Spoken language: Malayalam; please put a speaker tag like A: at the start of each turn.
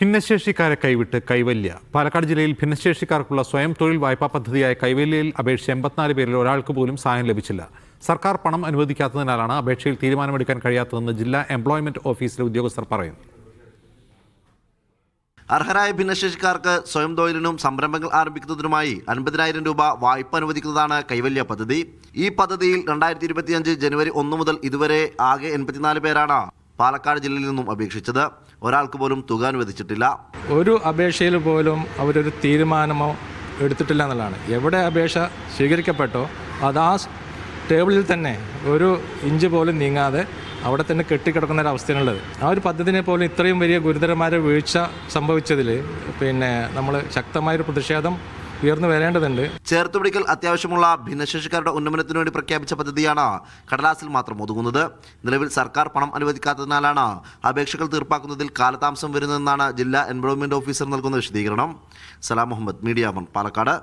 A: ഭിന്നശേഷിക്കാരെ കൈവിട്ട് കൈവല്യ. പാലക്കാട് ജില്ലയിൽ ഭിന്നശേഷിക്കാർക്കുള്ള സ്വയം തൊഴിൽ വായ്പാ പദ്ധതിയായ കൈവല്യയിൽ അപേക്ഷിച്ച 84 പേരിൽ ഒരാൾക്ക് പോലും സഹായം ലഭിച്ചില്ല. സർക്കാർ പണം അനുവദിക്കാത്തതിനാലാണ് അപേക്ഷയിൽ തീരുമാനമെടുക്കാൻ കഴിയാത്തതെന്ന് ജില്ലാ എംപ്ലോയ്മെന്റ് ഓഫീസിലെ ഉദ്യോഗസ്ഥർ പറയുന്നു.
B: അർഹരായ ഭിന്നശേഷിക്കാർക്ക് സ്വയം തൊഴിലിനും സംരംഭങ്ങൾ ആരംഭിക്കുന്നതിനുമായി 50,000 രൂപ വായ്പ അനുവദിക്കുന്നതാണ് കൈവല്യ പദ്ധതി. ഈ പദ്ധതിയിൽ 2025 ജനുവരി 1 മുതൽ ഇതുവരെ ആകെ 84 പേരാണ് പാലക്കാട് ജില്ലയിൽ നിന്നും അപേക്ഷിച്ചത്. ഒരാൾക്ക് പോലും തുക അനുവദിച്ചിട്ടില്ല.
C: ഒരു അപേക്ഷയിൽ പോലും അവരൊരു തീരുമാനമോ എടുത്തിട്ടില്ല എന്നുള്ളതാണ്. എവിടെ അപേക്ഷ സ്വീകരിക്കപ്പെട്ടോ അത് ആ ടേബിളിൽ തന്നെ ഒരു ഇഞ്ച് പോലും നീങ്ങാതെ അവിടെ തന്നെ കെട്ടിക്കിടക്കുന്ന ഒരു അവസ്ഥയാണുള്ളത്. ആ ഒരു പദ്ധതിനെ പോലും ഇത്രയും വലിയ ഗുരുതരമായ വീഴ്ച സംഭവിച്ചതിൽ നമ്മൾ ശക്തമായൊരു പ്രതിഷേധം ഉയർന്നു വരേണ്ടതുണ്ട്.
B: ചേർത്തുപിടിക്കൽ അത്യാവശ്യമുള്ള ഭിന്നശേഷിക്കാരുടെ ഉന്നമനത്തിനു വേണ്ടി പ്രഖ്യാപിച്ച പദ്ധതിയാണ് കടലാസിൽ മാത്രം ഒതുങ്ങുന്നത്. നിലവിൽ സർക്കാർ പണം അനുവദിക്കാത്തതിനാലാണ് അപേക്ഷകൾ തീർപ്പാക്കുന്നതിൽ കാലതാമസം വരുന്നതെന്നാണ് ജില്ലാ എംപ്ലോയ്മെന്റ് ഓഫീസർ നൽകുന്ന വിശദീകരണം. സലാം മുഹമ്മദ്, മീഡിയ 1, പാലക്കാട്.